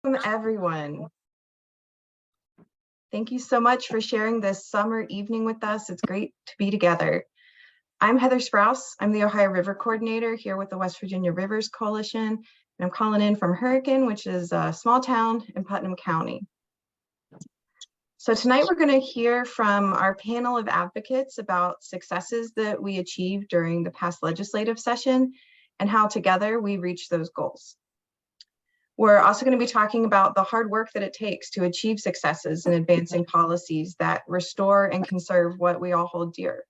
Welcome, everyone. Thank you so much for sharing this summer evening with us. It's great to be together. I'm Heather Sprouse. I'm the Ohio River Coordinator here with the West Virginia Rivers Coalition, and I'm calling in from Hurricane, which is a small town in Putnam County. So tonight we're going to hear from our panel of advocates about successes that we achieved during the past legislative session and how together we reach those goals. We're also going to be talking about the hard work that it takes to achieve successes in advancing policies that restore and conserve what we all hold dear.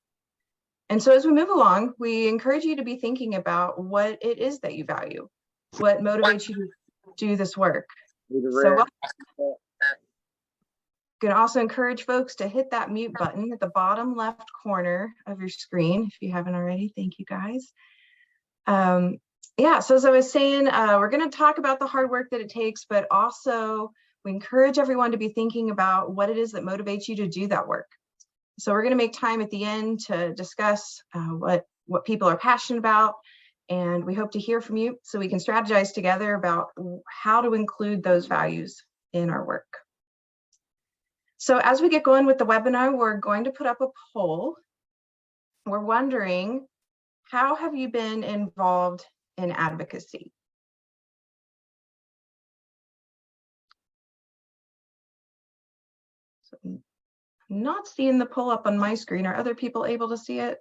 And so as we move along, we encourage you to be thinking about what it is that you value, what motivates you to do this work. So I'm going to also encourage folks to hit that mute button at the bottom left corner of your screen if you haven't already. Thank you, guys. Yeah, so as I was saying, we're going to talk about the hard work that it takes, but also we encourage everyone to be thinking about what it is that motivates you to do that work. So we're going to make time at the end to discuss what people are passionate about, and we hope to hear from you so we can strategize together about how to include those values in our work. So as we get going with the webinar, we're going to put up a poll. We're wondering, how have you been involved in advocacy? So I'm not seeing the poll up on my screen. Are other people able to see it?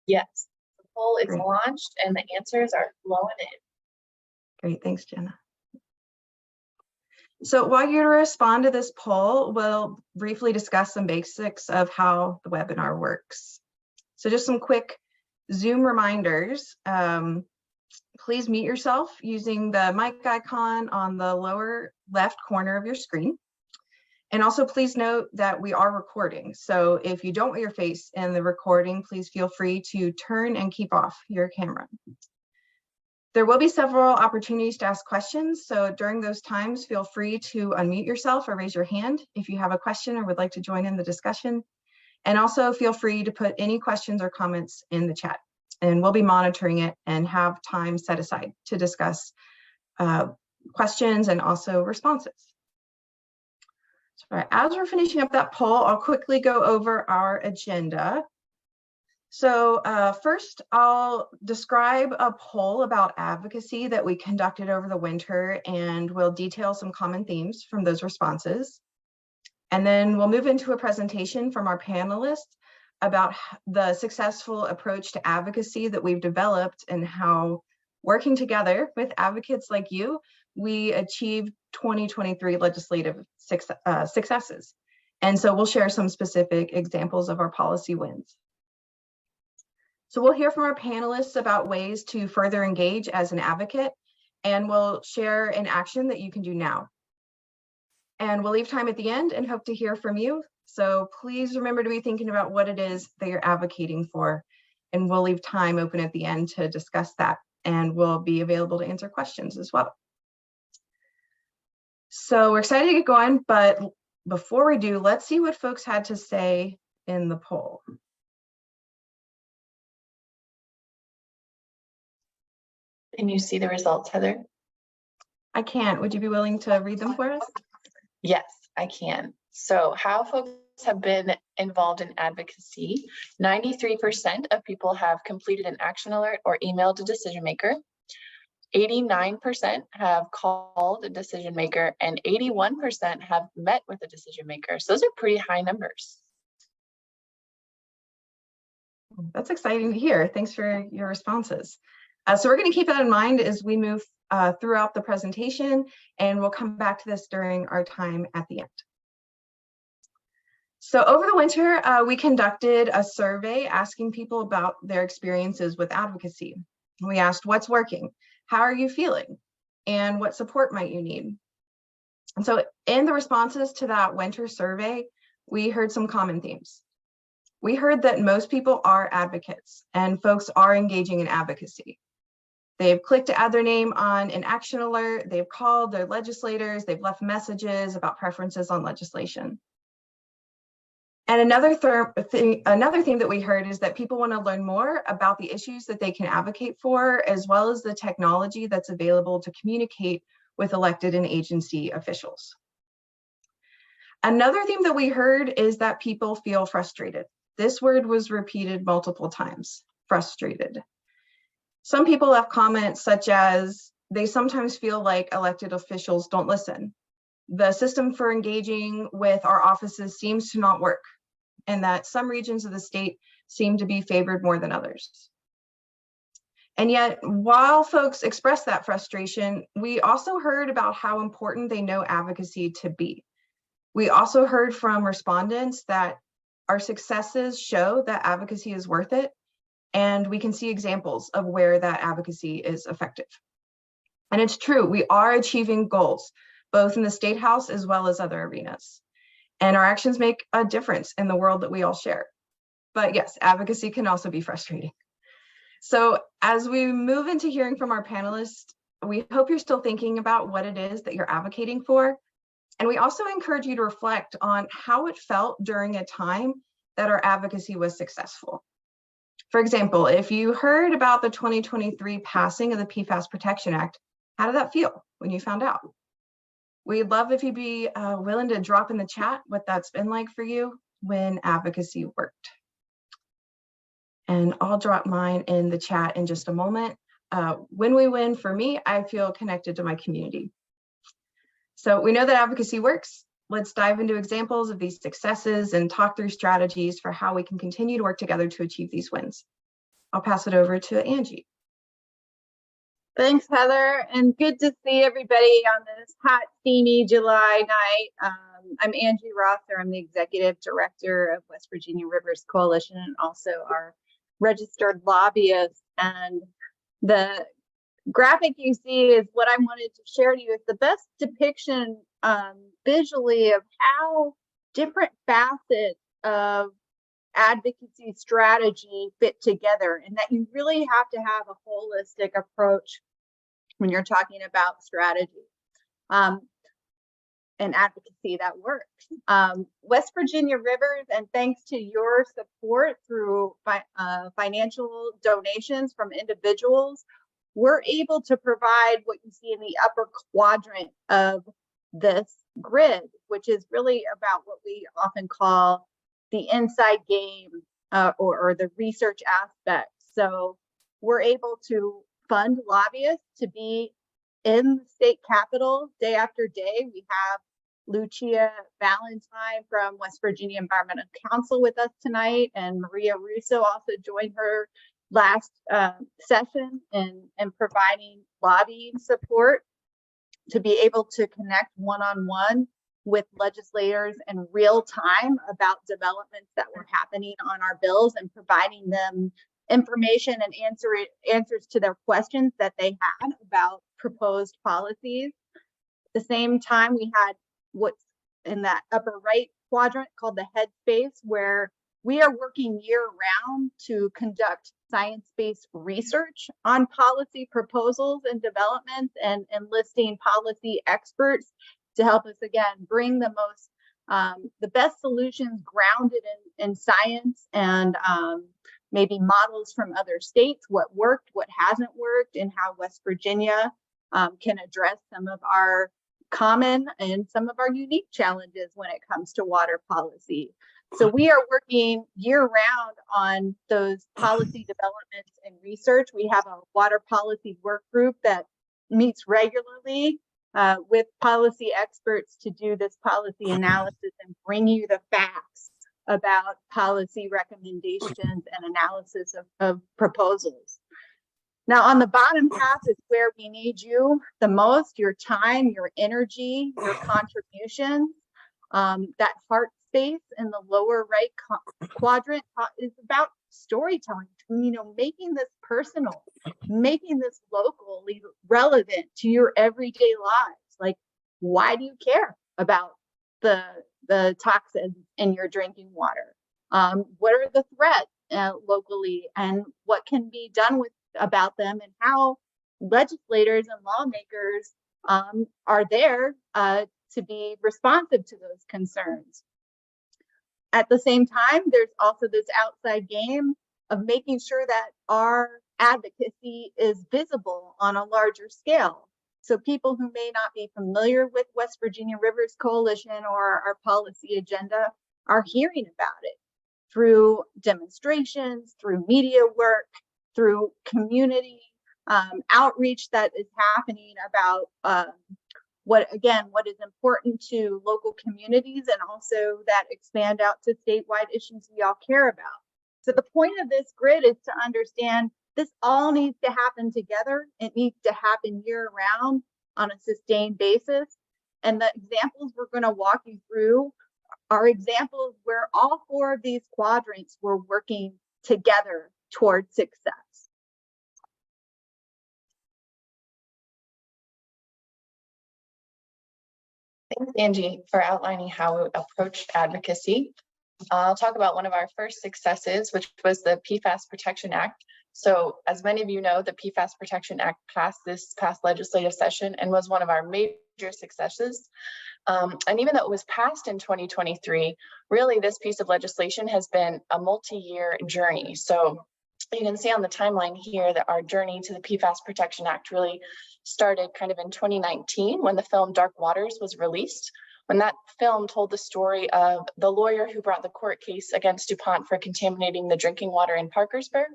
Yes, the poll is launched and the answers are flowing in. Great, thanks, Jenna. So while you respond to this poll, we'll briefly discuss some basics of how the webinar works. So just some quick Zoom reminders. Please mute yourself using the mic icon on the lower left corner of your screen. And also please note that we are recording. So if you don't want your face in the recording, please feel free to turn and keep off your camera. There will be several opportunities to ask questions. So during those times, feel free to unmute yourself or raise your hand if you have a question or would like to join in the discussion. And also feel free to put any questions or comments in the chat, and we'll be monitoring it and have time set aside to discuss questions and also responses. So as we're finishing up that poll, I'll quickly go over our agenda. So first, I'll describe a poll about advocacy that we conducted over the winter, and we'll detail some common themes from those responses. And then we'll move into a presentation from our panelists about the successful approach to advocacy that we've developed and how, working together with advocates like you, we achieved 2023 legislative successes. And so we'll share some specific examples of our policy wins. So we'll hear from our panelists about ways to further engage as an advocate, and we'll share an action that you can do now. And we'll leave time at the end and hope to hear from you. So please remember to be thinking about what it is that you're advocating for, and we'll leave time open at the end to discuss that, and we'll be available to answer questions as well. So we're excited to get going, but before we do, let's see what folks had to say in the poll. Can you see the results, Heather? I can't. Would you be willing to read them for us? Yes, I can. So how folks have been involved in advocacy. 93% of people have completed an action alert or emailed a decision maker. 89% have called a decision maker, and 81% have met with a decision maker. So those are pretty high numbers. That's exciting to hear. Thanks for your responses. So we're going to keep that in mind as we move throughout the presentation, and we'll come back to this during our time at the end. So over the winter, we conducted a survey asking people about their experiences with advocacy. We asked, what's working? How are you feeling? And what support might you need? And so in the responses to that winter survey, we heard some common themes. We heard that most people are advocates and folks are engaging in advocacy. They've clicked to add their name on an action alert, they've called their legislators, they've left messages about preferences on legislation. And another theme that we heard is that people want to learn more about the issues that they can advocate for, as well as the technology that's available to communicate with elected and agency officials. Another theme that we heard is that people feel frustrated. This word was repeated multiple times, frustrated. Some people left comments such as, they sometimes feel like elected officials don't listen. The system for engaging with our offices seems to not work, and that some regions of the state seem to be favored more than others. And yet, while folks expressed that frustration, we also heard about how important they know advocacy to be. We also heard from respondents that our successes show that advocacy is worth it, and we can see examples of where that advocacy is effective. And it's true, we are achieving goals, both in the State House as well as other arenas. And our actions make a difference in the world that we all share. But yes, advocacy can also be frustrating. So as we move into hearing from our panelists, we hope you're still thinking about what it is that you're advocating for. And we also encourage you to reflect on how it felt during a time that our advocacy was successful. For example, if you heard about the 2023 passing of the PFAS Protection Act, how did that feel when you found out? We'd love if you'd be willing to drop in the chat what that's been like for you when advocacy worked. And I'll drop mine in the chat in just a moment. When we win, for me, I feel connected to my community. So we know that advocacy works. Let's dive into examples of these successes and talk through strategies for how we can continue to work together to achieve these wins. I'll pass it over to Angie. Thanks, Heather, and good to see everybody on this hot, steamy July night. I'm Angie Rother. I'm the Executive Director of West Virginia Rivers Coalition and also our registered lobbyist. And the graphic you see is what I wanted to share to you. It's the best depiction visually of how different facets of advocacy strategy fit together, and that you really have to have a holistic approach when you're talking about strategy and advocacy that works. West Virginia Rivers, and thanks to your support through financial donations from individuals, we're able to provide what you see in the upper quadrant of this grid, which is really about what we often call the inside game or the research aspect. So we're able to fund lobbyists to be in the state capitol day after day. We have Lucia Valentine from West Virginia Environmental Council with us tonight, and Maria Russo also joined her last session in providing lobbying support to be able to connect one-on-one with legislators in real time about developments that were happening on our bills and providing them information and answers to their questions that they had about proposed policies. At the same time, we had what's in that upper right quadrant called the headspace, where we are working year-round to conduct science-based research on policy proposals and developments, and enlisting policy experts to help us, again, bring the best solutions grounded in science and maybe models from other states, what worked, what hasn't worked, and how West Virginia can address some of our common and some of our unique challenges when it comes to water policy. So we are working year-round on those policy developments and research. We have a water policy work group that meets regularly with policy experts to do this policy analysis and bring you the facts about policy recommendations and analysis of proposals. Now, on the bottom half is where we need you the most: your time, your energy, your contributions. That heart space in the lower right quadrant is about storytelling, making this personal, making this locally relevant to your everyday lives. Like, why do you care about the toxins in your drinking water? What are the threats locally, and what can be done about them, and how legislators and lawmakers are there to be responsive to those concerns. At the same time, there's also this outside game of making sure that our advocacy is visible on a larger scale. So people who may not be familiar with West Virginia Rivers Coalition or our policy agenda are hearing about it through demonstrations, through media work, through community outreach that is happening about what is important to local communities, and also that expand out to statewide issues we all care about. So the point of this grid is to understand this all needs to happen together. It needs to happen year round on a sustained basis. And the examples we're going to walk you through are examples where all four of these quadrants were working together towards success. Thanks, Angie, for outlining how we approached advocacy. I'll talk about one of our first successes, which was the PFAS Protection Act. So as many of you know, the PFAS Protection Act passed this past legislative session and was one of our major successes. And even though it was passed in 2023, really this piece of legislation has been a multi-year journey. So you can see on the timeline here that our journey to the PFAS Protection Act really started kind of in 2019 when the film Dark Waters was released. When that film told the story of the lawyer who brought the court case against DuPont for contaminating the drinking water in Parkersburg.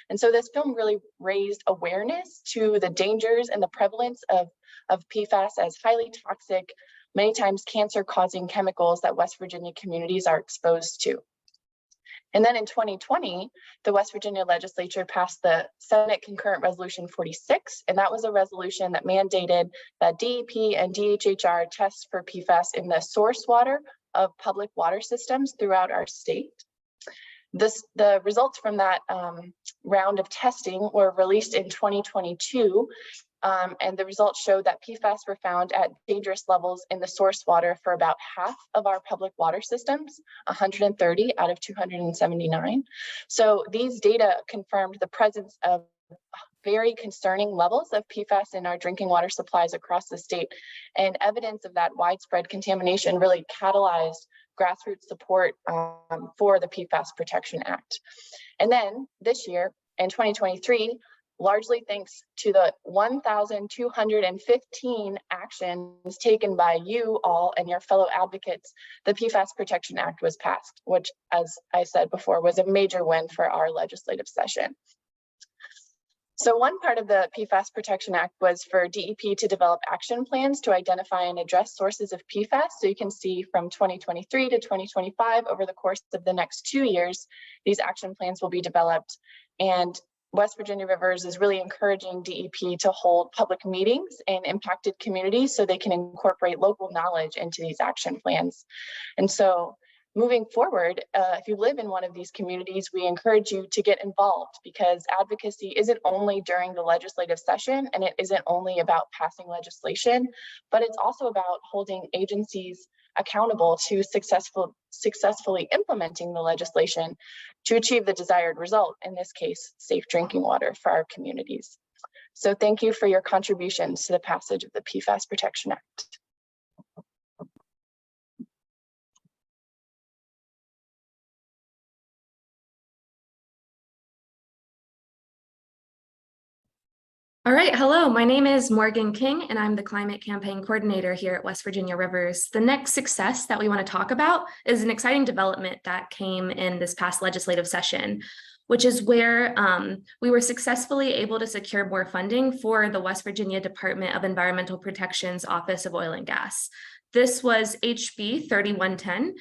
And so this film really raised awareness to the dangers and the prevalence of PFAS as highly toxic, many times cancer-causing chemicals that West Virginia communities are exposed to. And then in 2020, the West Virginia legislature passed the Senate Concurrent Resolution 46, and that was a resolution that mandated that DEP and DHHR test for PFAS in the source water of public water systems throughout our state. The results from that round of testing were released in 2022, and the results showed that PFAS were found at dangerous levels in the source water for about half of our public water systems, 130 out of 279. So these data confirmed the presence of very concerning levels of PFAS in our drinking water supplies across the state, and evidence of that widespread contamination really catalyzed grassroots support for the PFAS Protection Act. And then this year, in 2023, largely thanks to the 1,215 actions taken by you all and your fellow advocates, the PFAS Protection Act was passed, which, as I said before, was a major win for our legislative session. So one part of the PFAS Protection Act was for DEP to develop action plans to identify and address sources of PFAS. So you can see from 2023 to 2025, over the course of the next 2 years, these action plans will be developed. And West Virginia Rivers is really encouraging DEP to hold public meetings in impacted communities so they can incorporate local knowledge into these action plans. And so moving forward, if you live in one of these communities, we encourage you to get involved, because advocacy isn't only during the legislative session, and it isn't only about passing legislation, but it's also about holding agencies accountable to successfully implementing the legislation to achieve the desired result, in this case, safe drinking water for our communities. So thank you for your contributions to the passage of the PFAS Protection Act. All right, hello, my name is Morgan King, and I'm the Climate Campaign Coordinator here at West Virginia Rivers. The next success that we want to talk about is an exciting development that came in this past legislative session, which is where we were successfully able to secure more funding for the West Virginia Department of Environmental Protection's Office of Oil and Gas. This was HB 3110,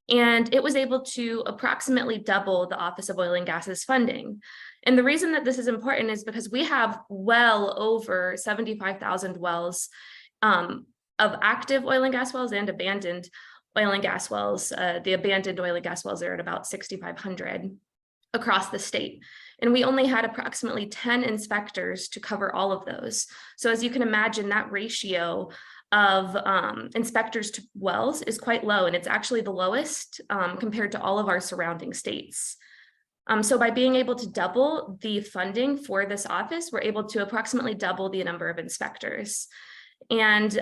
and it was able to approximately double the Office of Oil and Gas's funding. And the reason that this is important is because we have well over 75,000 wells of active oil and gas wells and abandoned oil and gas wells. The abandoned oil and gas wells are at about 6,500 across the state. And we only had approximately 10 inspectors to cover all of those. So as you can imagine, that ratio of inspectors to wells is quite low, and it's actually the lowest compared to all of our surrounding states. So by being able to double the funding for this office, we're able to approximately double the number of inspectors. And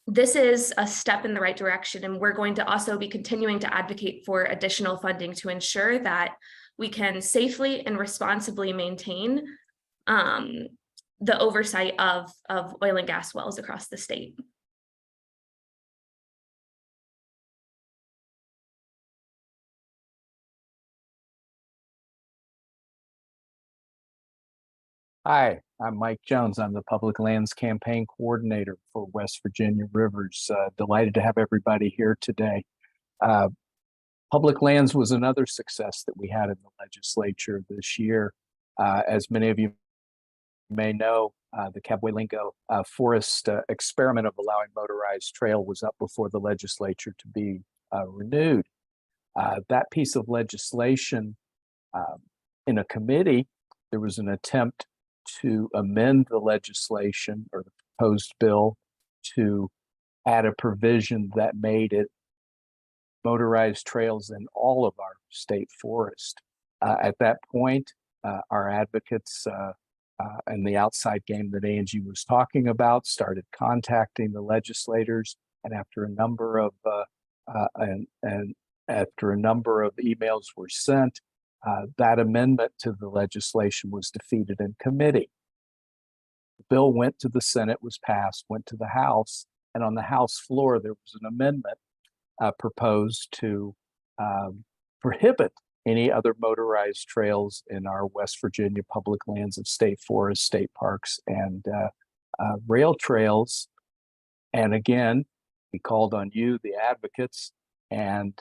this is a step in the right direction, and we're going to also be continuing to advocate for additional funding to ensure that we can safely and responsibly maintain the oversight of oil and gas wells across the state. Hi, I'm Mike Jones. I'm the Public Lands Campaign Coordinator for West Virginia Rivers. Delighted to have everybody here today. Public lands was another success that we had in the legislature this year. As many of you may know, the Cabhuelingo forest experiment of allowing motorized trail was up before the legislature to be renewed. That piece of legislation in a committee, there was an attempt to amend the legislation or the proposed bill to add a provision that made it motorized trails in all of our state forest. At that point, our advocates and the outside game that Angie was talking about started contacting the legislators, and after a number of emails were sent, that amendment to the legislation was defeated in committee. The bill went to the Senate, was passed, went to the House, and on the House floor, there was an amendment proposed to prohibit any other motorized trails in our West Virginia public lands of state forests, state parks, and rail trails. And again, we called on you, the advocates, and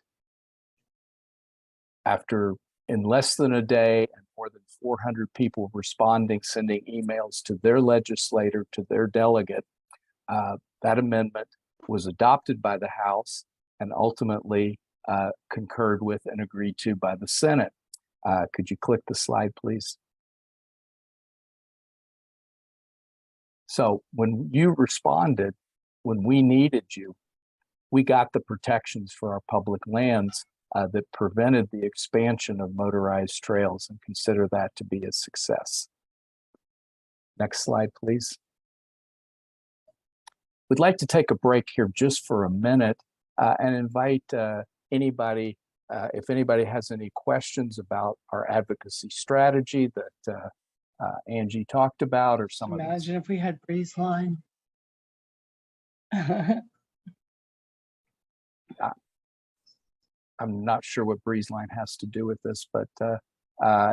in less than a day and more than 400 people responding, sending emails to their legislator, to their delegate, that amendment was adopted by the House and ultimately concurred with and agreed to by the Senate. Could you click the slide, please? So when you responded, when we needed you, we got the protections for our public lands that prevented the expansion of motorized trails, and consider that to be a success. Next slide, please. We'd like to take a break here just for a minute and invite anybody, if anybody has any questions about our advocacy strategy that Angie talked about, or some Imagine if we had Breeze Line. I'm not sure what Breeze Line has to do with this, but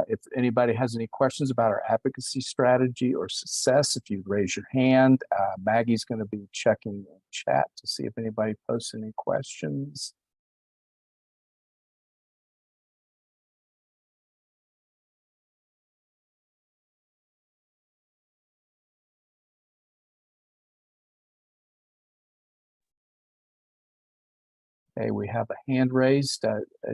if anybody has any questions about our advocacy strategy or success, if you raise your hand, Maggie's going to be checking in chat to see if anybody posts any questions. Okay, we have a hand raised.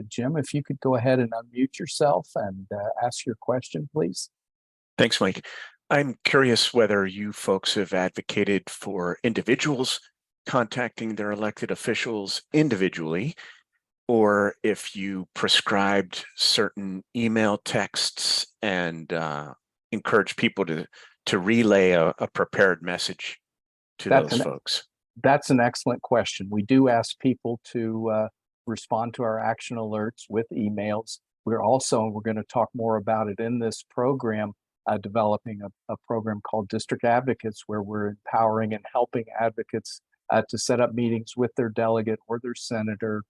Jim, if you could go ahead and unmute yourself and ask your question, please. Thanks, Mike. I'm curious whether you folks have advocated for individuals contacting their elected officials individually, or if you prescribed certain email texts and encourage people to relay a prepared message to those folks. That's an excellent question. We do ask people to respond to our action alerts with emails. We're also, and we're going to talk more about it in this program, developing a program called District Advocates, where we're empowering and helping advocates to set up meetings with their delegate or their senator,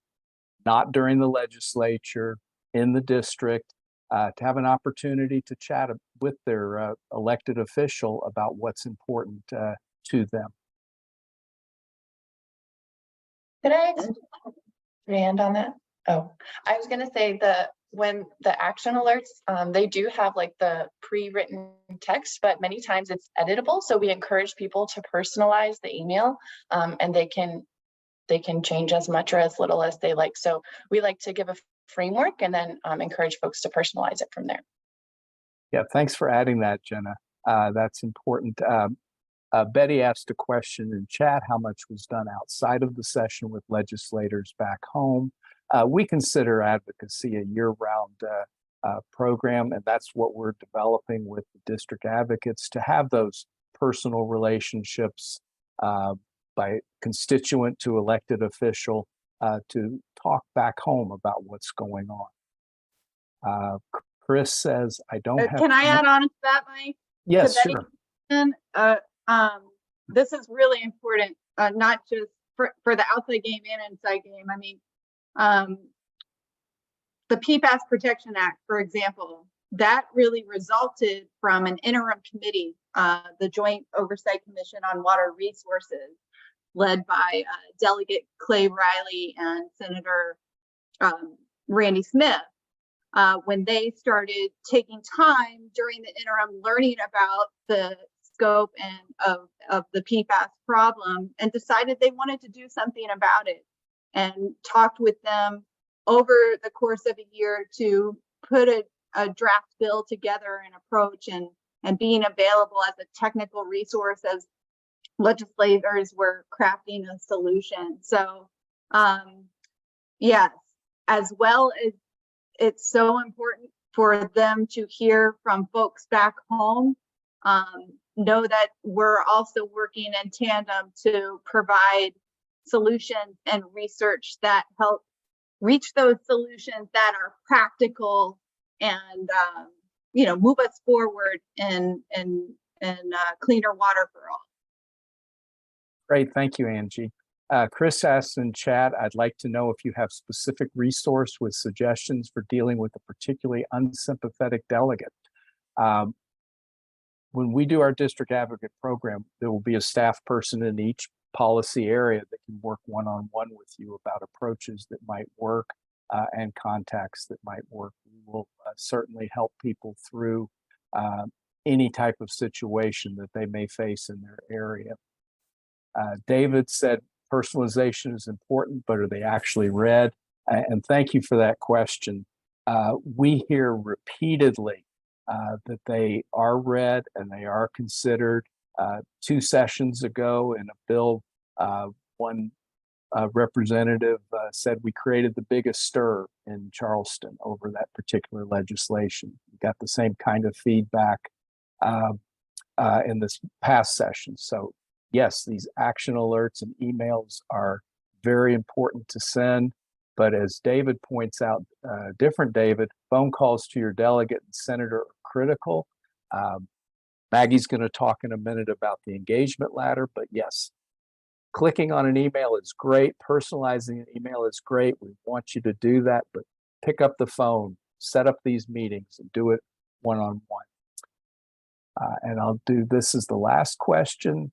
not during the legislature, in the district, to have an opportunity to chat with their elected official about what's important to them. Could I expand on that? Oh, I was gonna say when the action alerts, they do have like the pre-written text, but many times it's editable. So we encourage people to personalize the email, and they can change as much or as little as they like. So we like to give a framework and then encourage folks to personalize it from there. Yeah, thanks for adding that, Jenna. That's important. Betty asked a question in chat, how much was done outside of the session with legislators back home? We consider advocacy a year-round program, and that's what we're developing with the district advocates, to have those personal relationships by constituent to elected official to talk back home about what's going on. Chris says, I don't have— Can I add on to that, Mike? Yes, Betty? sure. question. This is really important, not just for the outside game and inside game. I mean, the PFAS Protection Act, for example, that really resulted from an interim committee, the Joint Oversight Commission on Water Resources, led by Delegate Clay Riley and Senator Randy Smith. When they started taking time during the interim learning about the scope and of the PFAS problem, and decided they wanted to do something about it, and talked with them over the course of a year to put a draft bill together, an approach, and being available as a technical resource as legislators were crafting a solution. So yes, as well as it's so important for them to hear from folks back home, know that we're also working in tandem to provide solutions and research that help reach those solutions that are practical and move us forward in cleaner water for all. Great, thank you, Angie. Chris asks in chat, I'd like to know if you have specific resource with suggestions for dealing with a particularly unsympathetic delegate. When we do our district advocate program, there will be a staff person in each policy area that can work one-on-one with you about approaches that might work and contacts that might work. We will certainly help people through any type of situation that they may face in their area. David said personalization is important, but are they actually read? And thank you for that question. We hear repeatedly that they are read and they are considered. 2 sessions ago in a bill, one representative said we created the biggest stir in Charleston over that particular legislation. We got the same kind of feedback in this past session. So yes, these action alerts and emails are very important to send. But as David points out, different David, phone calls to your delegate and senator are critical. Maggie's going to talk in a minute about the engagement ladder, but yes, clicking on an email is great. Personalizing an email is great. We want you to do that, but pick up the phone, set up these meetings, and do it one-on-one. And I'll do this as the last question.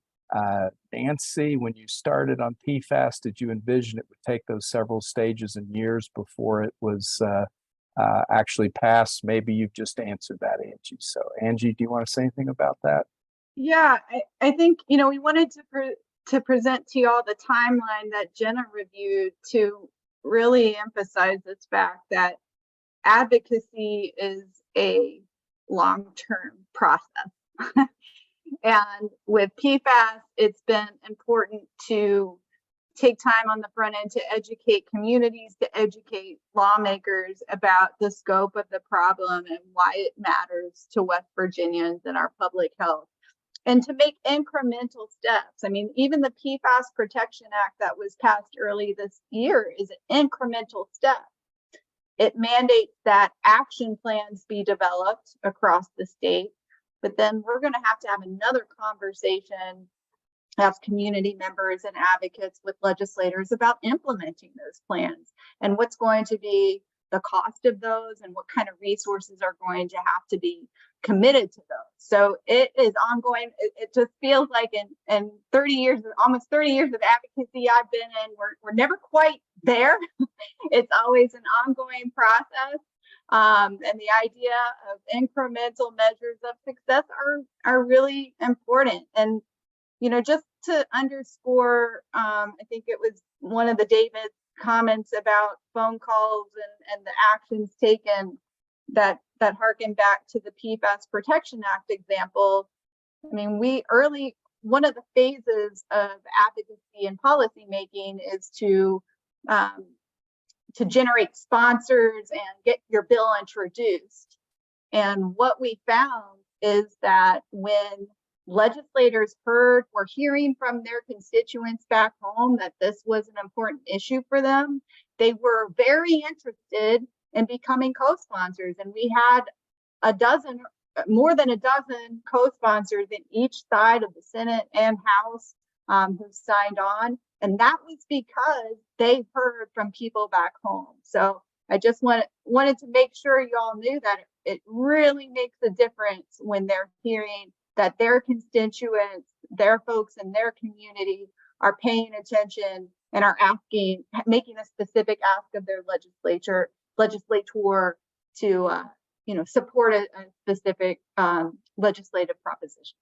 Nancy, when you started on PFAS, did you envision it would take those several stages and years before it was actually passed? Maybe you've just answered that, Angie. So Angie, do you want to say anything about that? Yeah, I think, we wanted to present to you all the timeline that Jenna reviewed to really emphasize this fact that advocacy is a long-term process. And with PFAS, it's been important to take time on the front end to educate communities, to educate lawmakers about the scope of the problem and why it matters to West Virginians and our public health, and to make incremental steps. I mean, even the PFAS Protection Act that was passed early this year is an incremental step. It mandates that action plans be developed across the state, but then we're going to have another conversation as community members and advocates with legislators about implementing those plans and what's going to be the cost of those and what kind of resources are going to have to be committed to those. So it is ongoing. It just feels like in 30 years, almost 30 years of advocacy I've been in, we're never quite there. It's always an ongoing process. And the idea of incremental measures of success are really important. And, just to underscore, I think it was one of the David's comments about phone calls and the actions taken that harken back to the PFAS Protection Act example. I mean, one of the phases of advocacy and policy making is to generate sponsors and get your bill introduced. And what we found is that when legislators were hearing from their constituents back home that this was an important issue for them, they were very interested in becoming co-sponsors. And we had a dozen more than a dozen co-sponsors in each side of the Senate and House who signed on. And that was because they heard from people back home. So I just wanted to make sure you all knew that it really makes a difference when they're hearing that their constituents, their folks in their community are paying attention and are making a specific ask of their legislator to support a specific legislative proposition.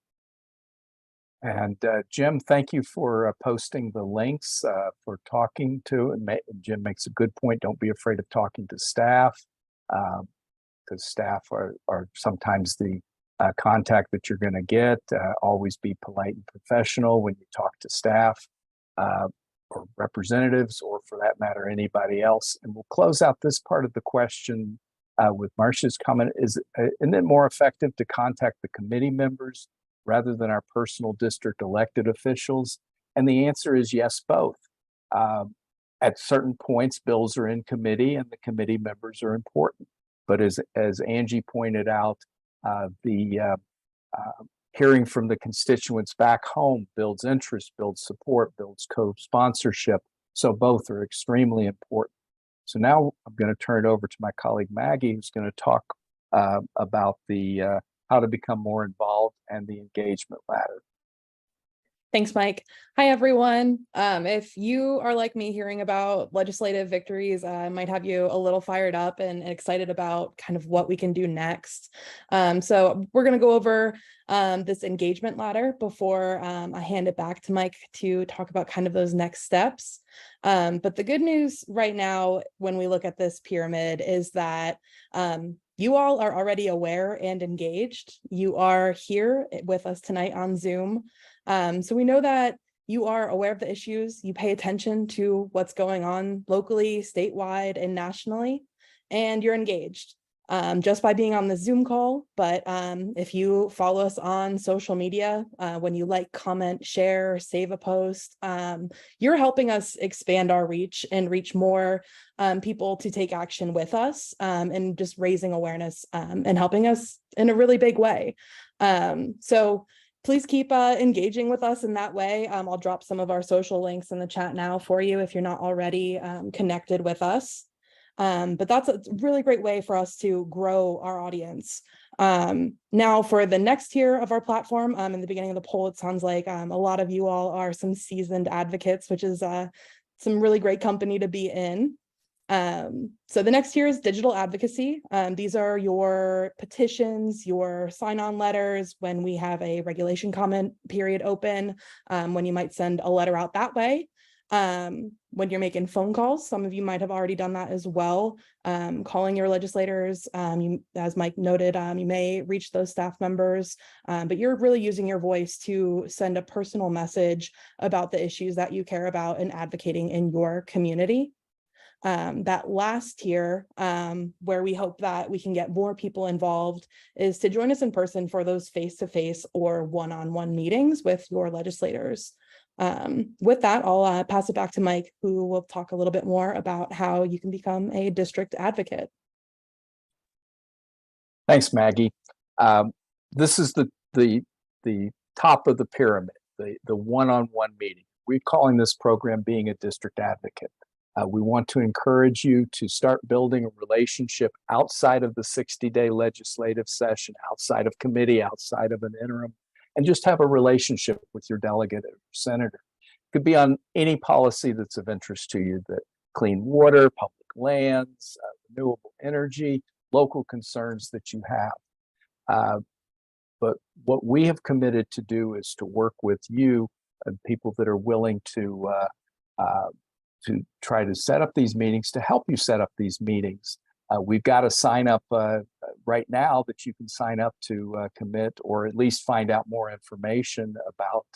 And Jim, thank you for posting the links, for talking to, and Jim makes a good point. Don't be afraid of talking to staff, because staff are sometimes the contact that you're going to get. Always be polite and professional when you talk to staff or representatives, or for that matter, anybody else. And we'll close out this part of the question with Marcia's comment. Isn't it more effective to contact the committee members rather than our personal district elected officials? And the answer is yes, both. At certain points, bills are in committee and the committee members are important. But as Angie pointed out, the hearing from the constituents back home builds interest, builds support, builds co-sponsorship. So both are extremely important. So now I'm going to turn it over to my colleague Maggie, who's going to talk about the how to become more involved and the engagement ladder. Thanks, Mike. Hi, everyone. If you are like me, hearing about legislative victories might have you a little fired up and excited about kind of what we can do next. So we're going to go over this engagement ladder before I hand it back to Mike to talk about kind of those next steps. But the good news right now, when we look at this pyramid, is that you all are already aware and engaged. You are here with us tonight on Zoom. So we know that you are aware of the issues, you pay attention to what's going on locally, statewide, and nationally, and you're engaged just by being on the Zoom call. But if you follow us on social media, when you like, comment, share, save a post, you're helping us expand our reach and reach more people to take action with us, and just raising awareness and helping us in a really big way. So please keep engaging with us in that way. I'll drop some of our social links in the chat now for you if you're not already connected with us. But that's a really great way for us to grow our audience. Now for the next tier of our platform, in the beginning of the poll, it sounds like a lot of you all are some seasoned advocates, which is some really great company to be in. So the next tier is digital advocacy. These are your petitions, your sign-on letters when we have a regulation comment period open, when you might send a letter out that way. When you're making phone calls, some of you might have already done that as well, calling your legislators. As Mike noted, you may reach those staff members, but you're really using your voice to send a personal message about the issues that you care about and advocating in your community. That last tier, where we hope that we can get more people involved, is to join us in person for those face-to-face or one-on-one meetings with your legislators. With that, I'll pass it back to Mike, who will talk a little bit more about how you can become a district advocate. Thanks, Maggie. This is the top of the pyramid, the one-on-one meeting. We're calling this program Being a District Advocate. We want to encourage you to start building a relationship outside of the 60-day legislative session, outside of committee, outside of an interim, and just have a relationship with your delegate or senator. It could be on any policy that's of interest to you, that clean water, public lands, renewable energy, local concerns that you have. But what we have committed to do is to work with you and people that are willing to try to set up these meetings, to help you set up these meetings. We've got a sign up right now that you can sign up to commit, or at least find out more information about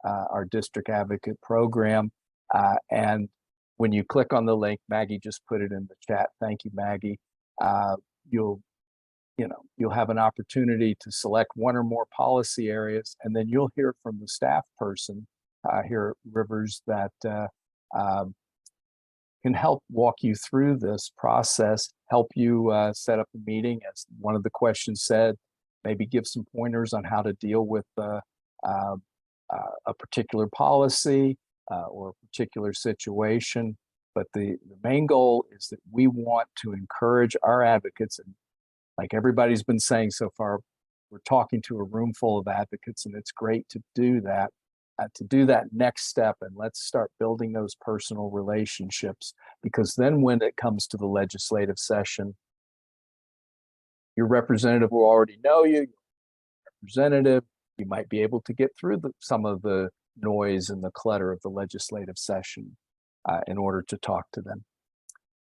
our district advocate program. And when you click on the link, Maggie just put it in the chat. Thank you, Maggie. You'll have an opportunity to select one or more policy areas, and then you'll hear from the staff person here at Rivers that can help walk you through this process, help you set up a meeting. As one of the questions said, maybe give some pointers on how to deal with a particular policy or a particular situation. But the main goal is that we want to encourage our advocates, and like everybody's been saying so far, we're talking to a room full of advocates, and it's great to do that next step, and let's start building those personal relationships, because then when it comes to the legislative session, your representative will already know you, representative, you might be able to get through some of the noise and the clutter of the legislative session in order to talk to them.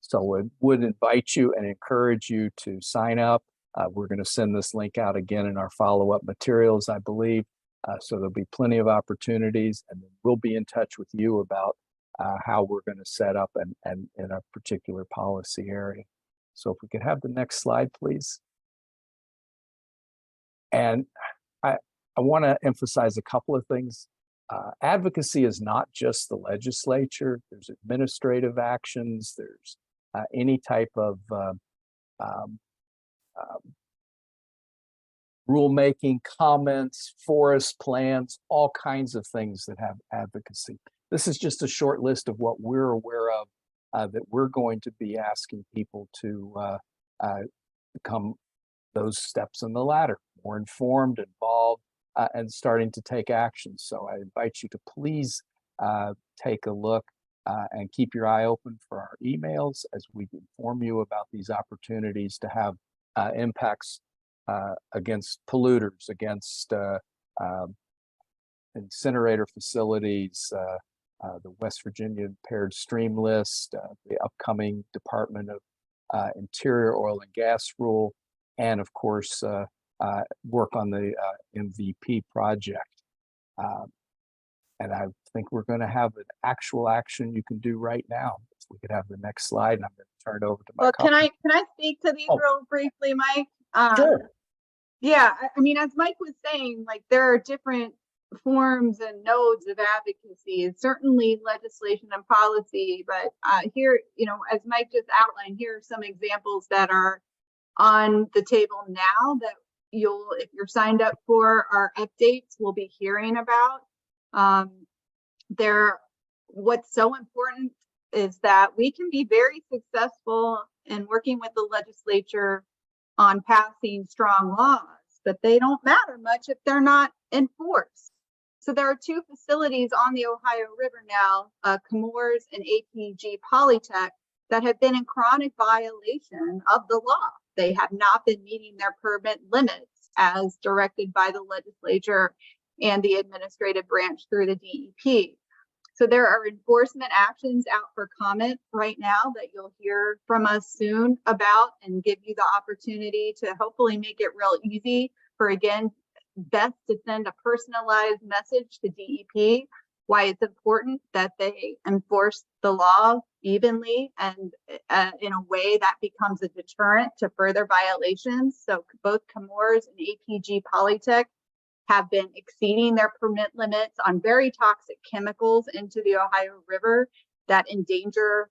So I would invite you and encourage you to sign up. We're going to send this link out again in our follow-up materials, I believe. So there'll be plenty of opportunities, and we'll be in touch with you about how we're going to set up and in a particular policy area. So if we could have the next slide, please. And I want to emphasize a couple of things. Advocacy is not just the legislature. There's administrative actions. There's any type of rulemaking, comments, forest plans, all kinds of things that have advocacy. This is just a short list of what we're aware of that we're going to be asking people to become those steps in the ladder, more informed, involved, and starting to take action. So I invite you to please take a look and keep your eye open for our emails as we inform you about these opportunities to have impacts against polluters, against incinerator facilities, the West Virginia Impaired Stream List, the upcoming Department of Interior Oil and Gas Rule, and of course, work on the MVP project. And I think we're going to have an actual action you can do right now. If we could have the next slide, and I'm going to turn it over to my colleague. Can I speak to these real briefly, Mike? Sure. Yeah, I mean, as Mike was saying, like there are different forms and nodes of advocacy, and certainly legislation and policy. But here, as Mike just outlined, here are some examples that are on the table now that if you're signed up for our updates, we'll be hearing about. What's so important is that we can be very successful in working with the legislature on passing strong laws, but they don't matter much if they're not enforced. So there are two facilities on the Ohio River now, Chemours and APG Polytech, that have been in chronic violation of the law. They have not been meeting their permit limits as directed by the legislature and the administrative branch through the DEP. So there are enforcement actions out for comment right now that you'll hear from us soon about, and give you the opportunity to hopefully make it real easy for, again, best to send a personalized message to DEP why it's important that they enforce the law evenly and in a way that becomes a deterrent to further violations. So both Chemours and APG Polytech have been exceeding their permit limits on very toxic chemicals into the Ohio River that endanger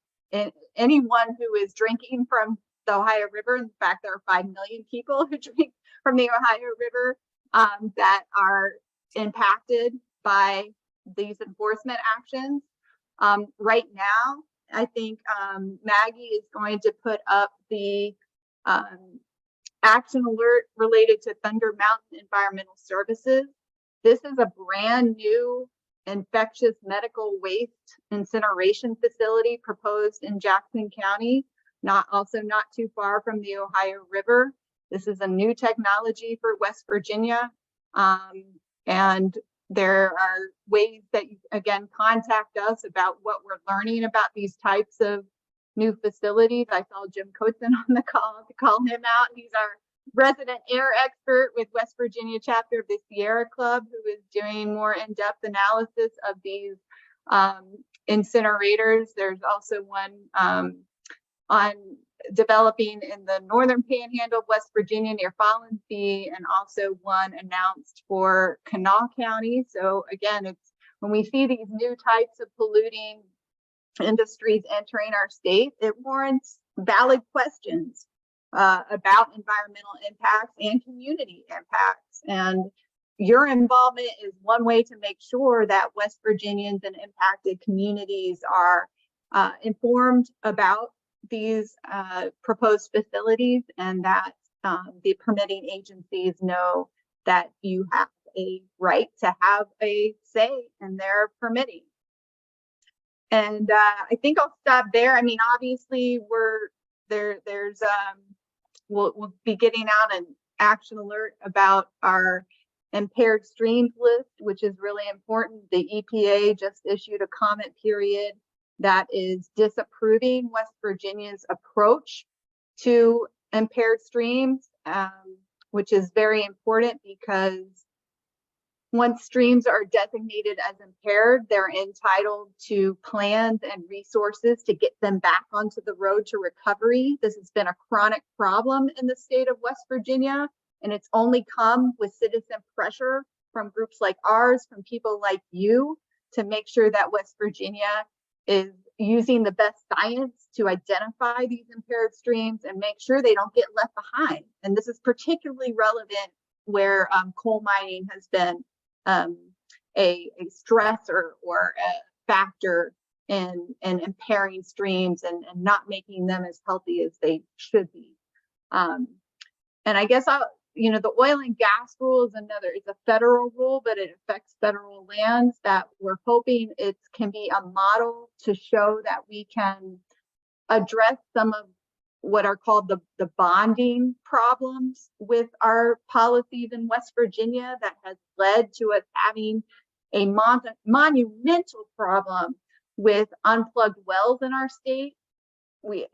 anyone who is drinking from the Ohio River. In fact, there are 5 million people who drink from the Ohio River that are impacted by these enforcement actions. Right now, I think Maggie is going to put up the action alert related to Thunder Mountain Environmental Services. This is a brand new infectious medical waste incineration facility proposed in Jackson County, not too far from the Ohio River. This is a new technology for West Virginia. And there are ways that you, again, contact us about what we're learning about these types of new facilities. I saw Jim Coatzen on the call to call him out. He's our resident air expert with West Virginia chapter of the Sierra Club, who is doing more in-depth analysis of these incinerators. There's also one on developing in the northern panhandle of West Virginia near Follansbee, and also one announced for Kanawha County. So again, it's when we see these new types of polluting industries entering our state, it warrants valid questions about environmental impacts and community impacts. And your involvement is one way to make sure that West Virginians and impacted communities are informed about these proposed facilities, and that the permitting agencies know that you have a right to have a say in their permitting. And I think I'll stop there. I mean, obviously we'll be getting out an action alert about our impaired streams list, which is really important. The EPA just issued a comment period that is disapproving West Virginia's approach to impaired streams, which is very important because once streams are designated as impaired, they're entitled to plans and resources to get them back onto the road to recovery. This has been a chronic problem in the state of West Virginia, and it's only come with citizen pressure from groups like ours, from people like you, to make sure that West Virginia is using the best science to identify these impaired streams and make sure they don't get left behind. And this is particularly relevant where coal mining has been a stressor or a factor in impairing streams and not making them as healthy as they should be. And I guess the oil and gas rule is it's a federal rule, but it affects federal lands that we're hoping it can be a model to show that we can address some of what are called the bonding problems with our policies in West Virginia that has led to us having a monumental problem with unplugged wells in our state. We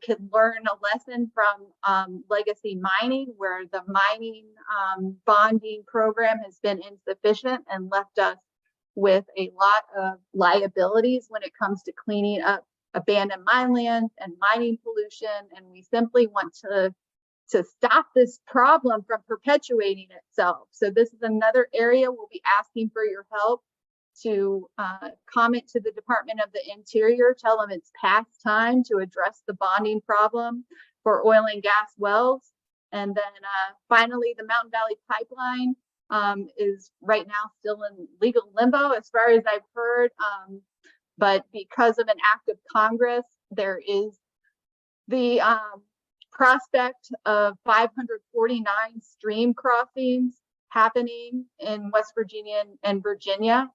could learn a lesson from legacy mining, where the mining bonding program has been insufficient and left us with a lot of liabilities when it comes to cleaning up abandoned mine lands and mining pollution. And we simply want to stop this problem from perpetuating itself. So this is another area we'll be asking for your help to comment to the Department of the Interior, tell them it's past time to address the bonding problem for oil and gas wells. And then finally, the Mountain Valley Pipeline is right now still in legal limbo as far as I've heard. But because of an act of Congress, there is the prospect of 549 stream crossings happening in West Virginia and Virginia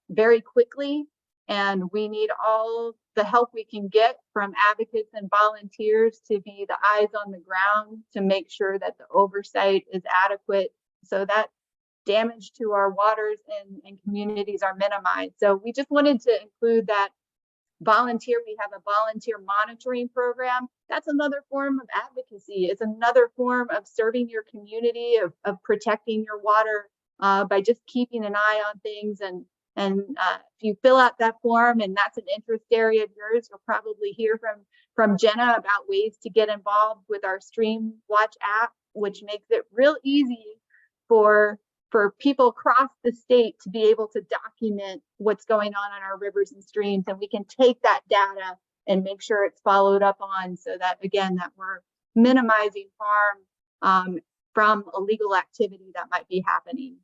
very quickly. And we need all the help we can get from advocates and volunteers to be the eyes on the ground to make sure that the oversight is adequate so that damage to our waters and communities are minimized. So we just wanted to include that volunteer. We have a volunteer monitoring program. That's another form of advocacy. It's another form of serving your community, of protecting your water by just keeping an eye on things. And if you fill out that form and that's an interest area of yours, you'll probably hear from Jenna about ways to get involved with our Stream Watch app, which makes it real easy for people across the state to be able to document what's going on our rivers and streams. And we can take that data and make sure it's followed up on, so that, again, that we're minimizing harm from illegal activity that might be happening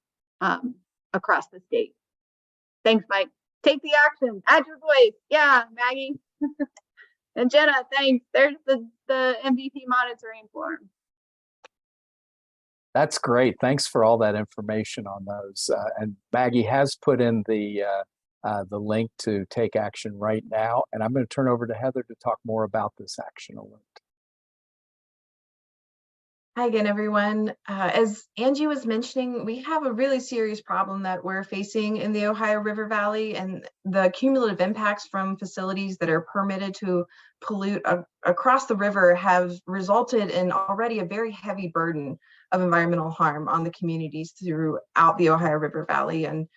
across the state. Thanks, Mike. Take the action, add your voice. Yeah, Maggie. And Jenna, thanks. There's the MVP monitoring form. That's great. Thanks for all that information on those. And Maggie has put in the link to take action right now. And I'm going to turn over to Heather to talk more about this action alert. Hi again, everyone. As Angie was mentioning, we have a really serious problem that we're facing in the Ohio River Valley, and the cumulative impacts from facilities that are permitted to pollute across the river have resulted in already a very heavy burden of environmental harm on the communities throughout the Ohio River Valley. And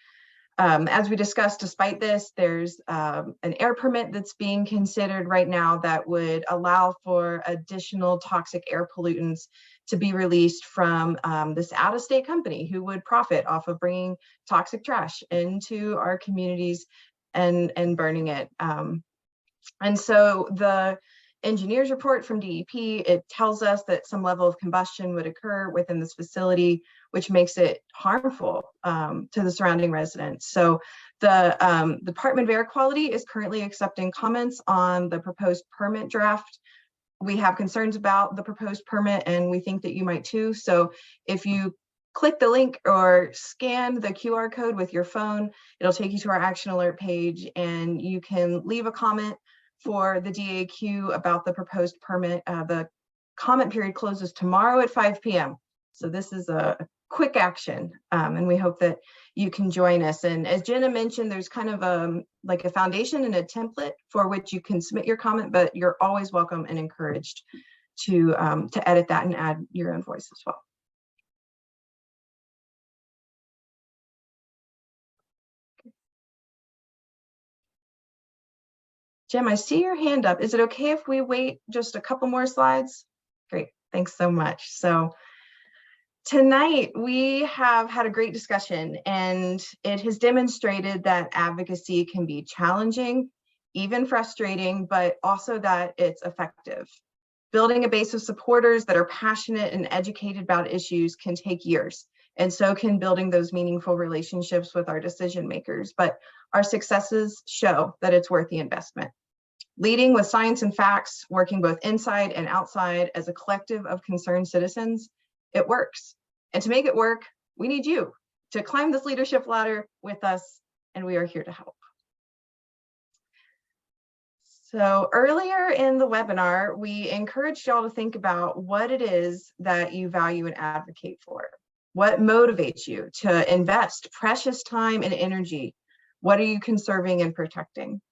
as we discussed, despite this, there's an air permit that's being considered right now that would allow for additional toxic air pollutants to be released from this out-of-state company who would profit off of bringing toxic trash into our communities and burning it. And so the engineer's report from DEP. It tells us that some level of combustion would occur within this facility, which makes it harmful to the surrounding residents. So the Department of Air Quality is currently accepting comments on the proposed permit draft. We have concerns about the proposed permit, and we think that you might too. So if you click the link or scan the QR code with your phone, it'll take you to our action alert page, and you can leave a comment for the DAQ about the proposed permit. The comment period closes tomorrow at 5 p.m. So this is a quick action, and we hope that you can join us. And as Jenna mentioned, there's kind of like a foundation and a template for which you can submit your comment, but you're always welcome and encouraged to edit that and add your own voice as well. Jim, I see your hand up. Is it okay if we wait just a couple more slides? Great, thanks so much. So tonight we have had a great discussion, and it has demonstrated that advocacy can be challenging, even frustrating, but also that it's effective. Building a base of supporters that are passionate and educated about issues can take years, and so can building those meaningful relationships with our decision makers. But our successes show that it's worth the investment. Leading with science and facts, working both inside and outside as a collective of concerned citizens, it works. And to make it work, we need you to climb this leadership ladder with us, and we are here to help. So earlier in the webinar, we encouraged y'all to think about what it is that you value and advocate for. What motivates you to invest precious time and energy? What are you conserving and protecting?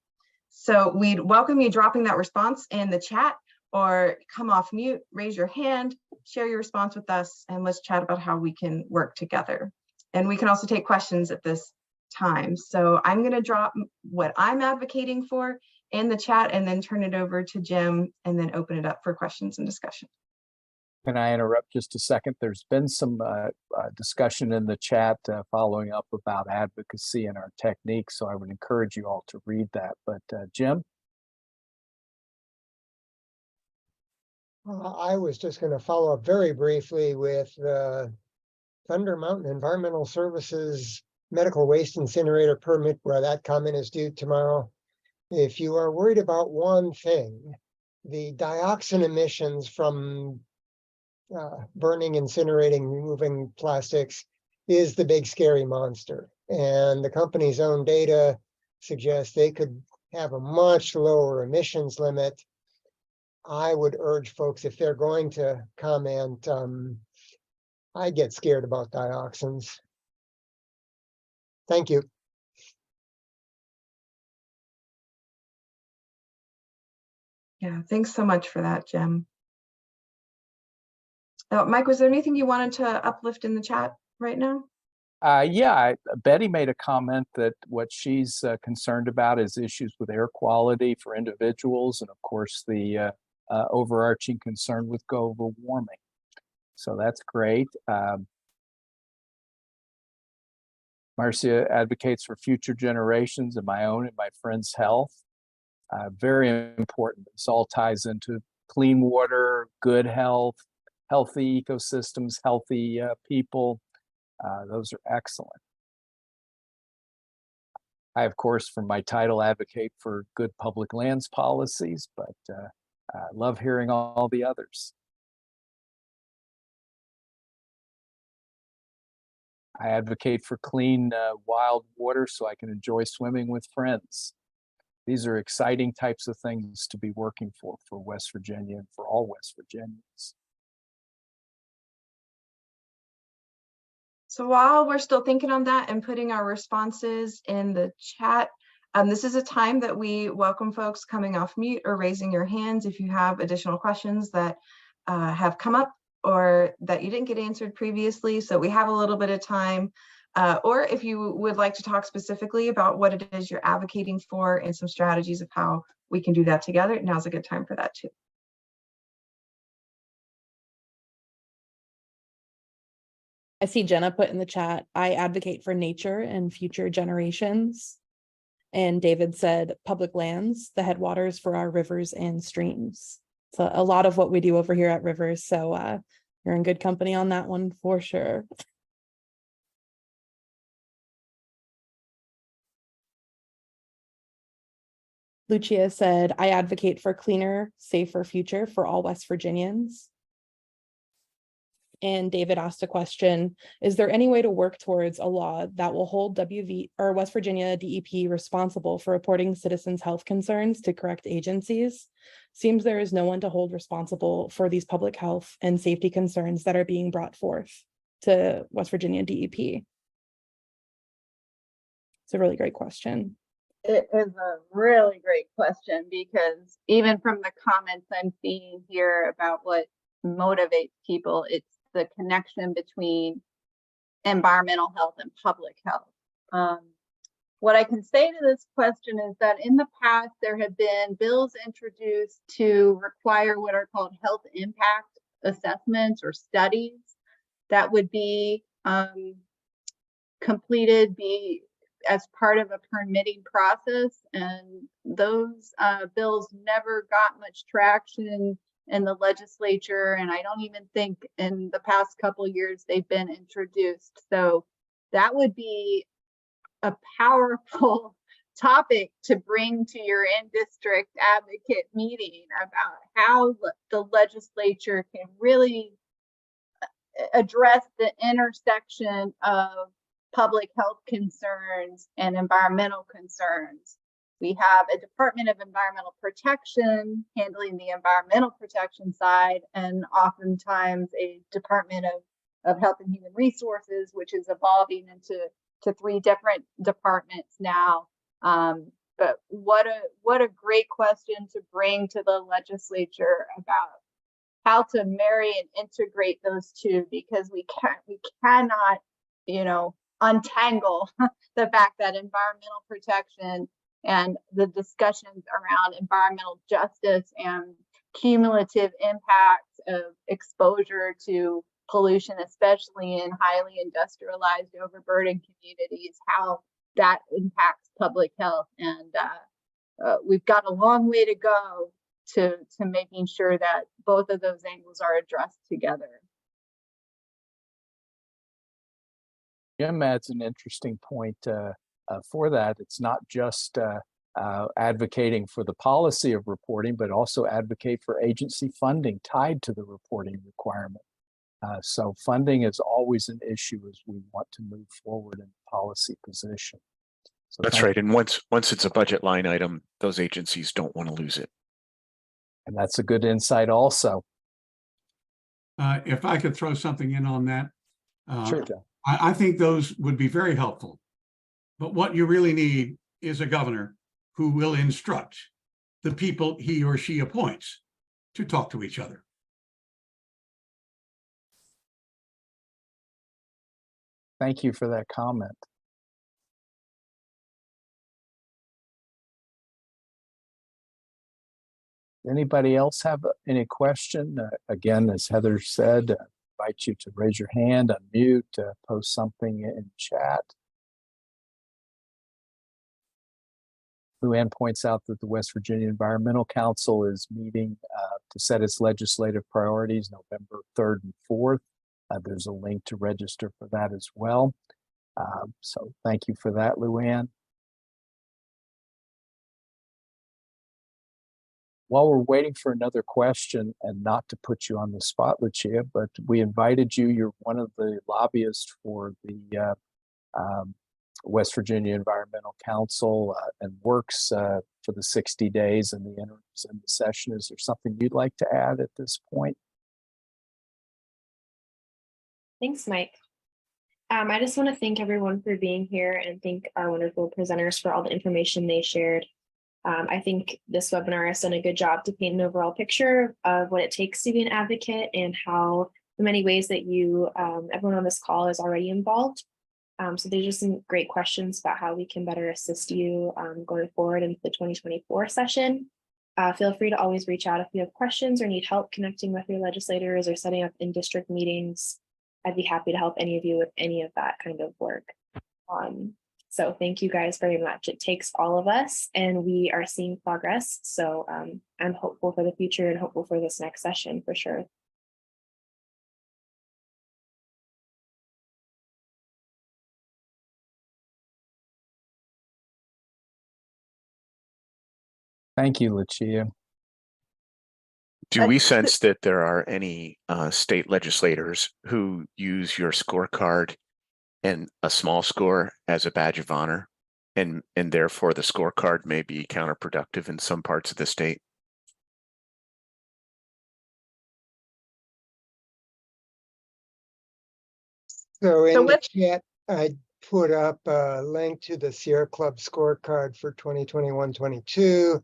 So we'd welcome you dropping that response in the chat, or come off mute, raise your hand, share your response with us, and let's chat about how we can work together. And we can also take questions at this time. So I'm going to drop what I'm advocating for in the chat and then turn it over to Jim and then open it up for questions and discussion. Can I interrupt just a second? There's been some discussion in the chat following up about advocacy and our techniques, so I would encourage you all to read that. But Jim? I was just going to follow up very briefly with the Thunder Mountain Environmental Services medical waste incinerator permit, where that comment is due tomorrow. If you are worried about one thing, the dioxin emissions from burning, incinerating, removing plastics is the big scary monster. And the company's own data suggests they could have a much lower emissions limit. I would urge folks, if they're going to comment, I get scared about dioxins. Thank you. Yeah, thanks so much for that, Jim. Mike, was there anything you wanted to uplift in the chat right now? Yeah, Betty made a comment that what she's concerned about is issues with air quality for individuals, and of course the overarching concern with global warming. So that's great. Marcia advocates for future generations and my own and my friends' health. Very important. This all ties into clean water, good health, healthy ecosystems, healthy people. Those are excellent. I, of course, from my title, advocate for good public lands policies, but I love hearing all the others. I advocate for clean wild water so I can enjoy swimming with friends. These are exciting types of things to be working for West Virginia and for all West Virginians. So while we're still thinking on that and putting our responses in the chat, this is a time that we welcome folks coming off mute or raising your hands if you have additional questions that have come up or that you didn't get answered previously. So we have a little bit of time, or if you would like to talk specifically about what it is you're advocating for and some strategies of how we can do that together, now's a good time for that too. I see Jenna put in the chat, I advocate for nature and future generations. And David said public lands, the headwaters for our rivers and streams. So a lot of what we do over here at Rivers. So you're in good company on that one for sure. Lucia said, I advocate for cleaner, safer future for all West Virginians. And David asked a question, is there any way to work towards a law that will hold WV or West Virginia DEP responsible for reporting citizens' health concerns to correct agencies? Seems there is no one to hold responsible for these public health and safety concerns that are being brought forth to West Virginia DEP. It's a really great question. It is a really great question, because even from the comments I'm seeing here about what motivates people, it's the connection between environmental health and public health. What I can say to this question is that in the past, there have been bills introduced to require what are called health impact assessments or studies that would be completed, as part of a permitting process, and those bills never got much traction in the legislature, and I don't even think in the past couple of years they've been introduced. So that would be a powerful topic to bring to your in-district advocate meeting about how the legislature can really address the intersection of public health concerns and environmental concerns. We have a Department of Environmental Protection handling the environmental protection side, and oftentimes a Department of Health and Human Resources, which is evolving into three different departments now. But what a great question to bring to the legislature about how to marry and integrate those two, because we cannot, untangle the fact that environmental protection and the discussions around environmental justice and cumulative impacts of exposure to pollution, especially in highly industrialized, overburdened communities, how that impacts public health. And we've got a long way to go to making sure that both of those angles are addressed together. Jim adds an interesting point for that. It's not just advocating for the policy of reporting, but also advocate for agency funding tied to the reporting requirement. So funding is always an issue as we want to move forward in policy position. So that's right. And once it's a budget line item, those agencies don't want to lose it. And that's a good insight also. If I could throw something in on that. Sure, John. I think those would be very helpful. But what you really need is a governor who will instruct the people he or she appoints to talk to each other. Thank you for that comment. Anybody else have any question? Again, as Heather said, invite you to raise your hand, unmute, post something in chat. Luann points out that the West Virginia Environmental Council is meeting to set its legislative priorities November 3rd and 4th. There's a link to register for that as well. So thank you for that, Luann. While we're waiting for another question, and not to put you on the spot, Lucia, but we invited you. You're one of the lobbyists for the West Virginia Environmental Council and works for the 60 days and the interims in the session. Is there something you'd like to add at this point? Thanks, Mike. I just want to thank everyone for being here and thank our wonderful presenters for all the information they shared. I think this webinar has done a good job to paint an overall picture of what it takes to be an advocate and how the many ways that you, everyone on this call is already involved. So there's just some great questions about how we can better assist you going forward into the 2024 session. Feel free to always reach out if you have questions or need help connecting with your legislators or setting up in-district meetings. I'd be happy to help any of you with any of that kind of work. So thank you guys very much. It takes all of us, and we are seeing progress. So I'm hopeful for the future and hopeful for this next session for sure. Thank you, Lucia. Do we sense that there are any state legislators who use your scorecard and a small score as a badge of honor, and therefore the scorecard may be counterproductive in some parts of the state? So in the what- chat, I put up a link to the Sierra Club scorecard for 2021-22.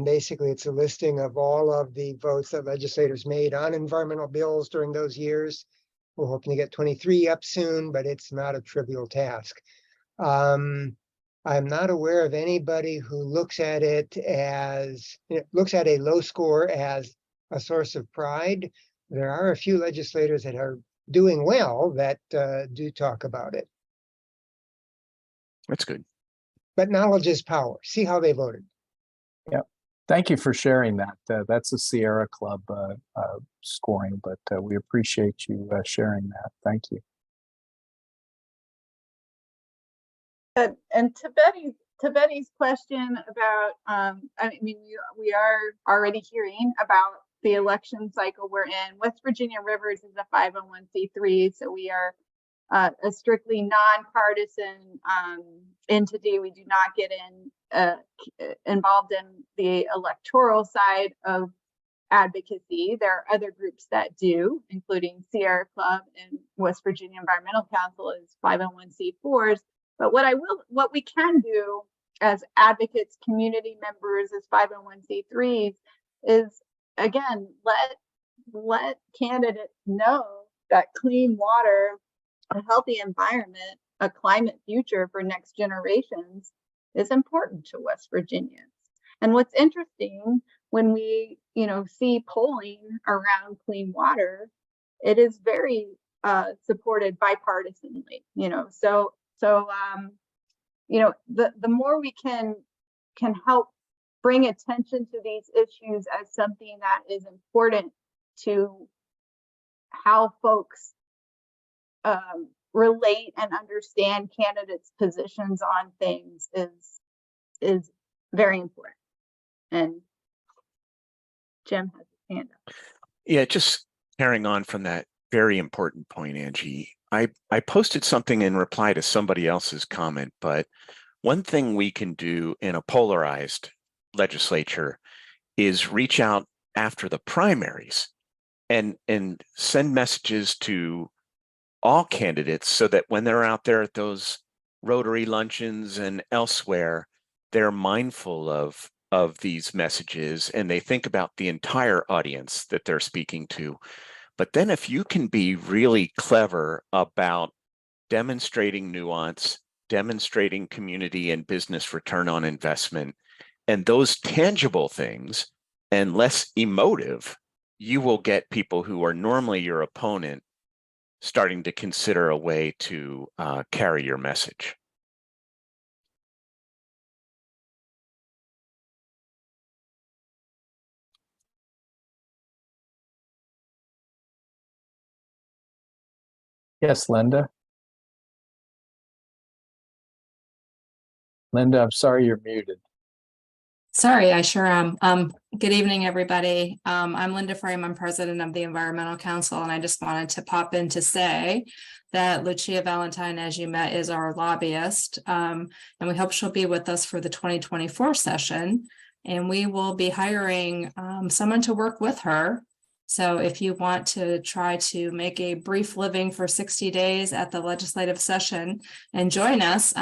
Basically, it's a listing of all of the votes that legislators made on environmental bills during those years. We're hoping to get 23 up soon, but it's not a trivial task. I'm not aware of anybody who looks at it as, looks at a low score as a source of pride. There are a few legislators that are doing well that do talk about it. That's good. But knowledge is power. See how they voted. Yep. Thank you for sharing that. That's a Sierra Club scoring, but we appreciate you sharing that. Thank you. And to Betty's question about, I mean, we are already hearing about the election cycle we're in. West Virginia Rivers is a 501c3, so we are a strictly nonpartisan entity. We do not get involved in the electoral side of advocacy. There are other groups that do, including Sierra Club and West Virginia Environmental Council is 501c4s. But what we can do as advocates, community members, as 501c3s is, again, let candidates know that clean water, a healthy environment, a climate future for next generations is important to West Virginians. And what's interesting when we, see polling around clean water, it is very supported bipartisanly. The more we can help bring attention to these issues as something that is important to how folks relate and understand candidates' positions on things is very important. And Jim has his hand up. Yeah, just carrying on from that very important point, Angie. I posted something in reply to somebody else's comment, but one thing we can do in a polarized legislature is reach out after the primaries and send messages to all candidates so that when they're out there at those Rotary luncheons and elsewhere, they're mindful of these messages and they think about the entire audience that they're speaking to. But then if you can be really clever about demonstrating nuance, demonstrating community and business return on investment, and those tangible things and less emotive, you will get people who are normally your opponent starting to consider a way to carry your message. Yes, Linda. Linda, I'm sorry you're muted. Sorry, I sure am. Good evening, everybody. I'm Linda Frame. I'm president of the Environmental Council, and I just wanted to pop in to say that Lucia Valentine, as you met, is our lobbyist, and we hope she'll be with us for the 2024 session, and we will be hiring someone to work with her. So if you want to try to make a brief living for 60 days at the legislative session and join us,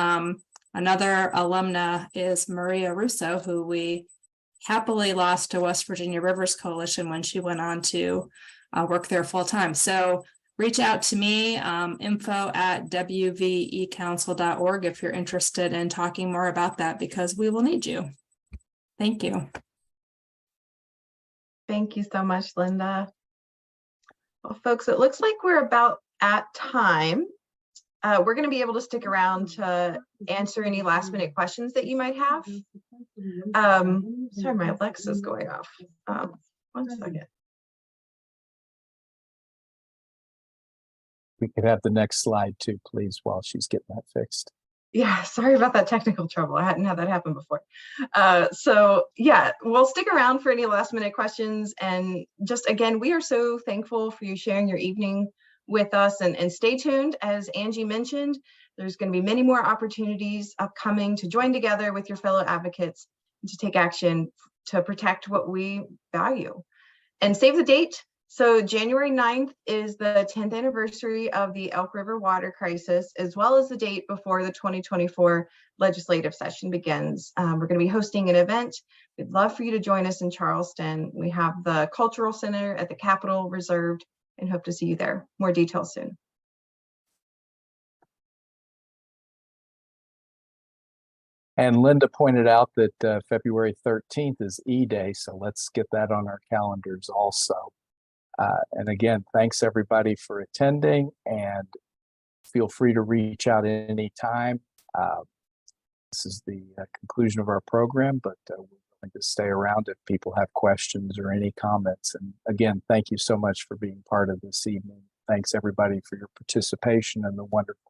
another alumna is Maria Russo, who we happily lost to West Virginia Rivers Coalition when she went on to work there full time. So reach out to me, info@wvecouncil.org if you're interested in talking more about that, because we will need you. Thank you. Thank you so much, Linda. Well, folks, it looks like we're about at time. we're going to be able to stick around to answer any last minute questions that you might have. Sorry, my Alexa's going off. 1 second. We could have the next slide too, please, while she's getting that fixed. Yeah, sorry about that technical trouble. I hadn't had that happen before. So yeah, we'll stick around for any last minute questions. And just again, we are so thankful for you sharing your evening with us, and stay tuned. As Angie mentioned, there's going to be many more opportunities upcoming to join together with your fellow advocates and to take action to protect what we value. And save the date. So January 9th is the 10th anniversary of the Elk River water crisis, as well as the date before the 2024 legislative session begins. We're going to be hosting an event. We'd love for you to join us in Charleston. We have the Cultural Center at the Capitol reserved and hope to see you there. More details soon. And Linda pointed out that February 13th is E-Day, so let's get that on our calendars also. And again, thanks everybody for attending, and feel free to reach out at any time. This is the conclusion of our program, but we're going to stay around if people have questions or any comments. And again, thank you so much for being part of this evening. Thanks everybody for your participation and the wonderful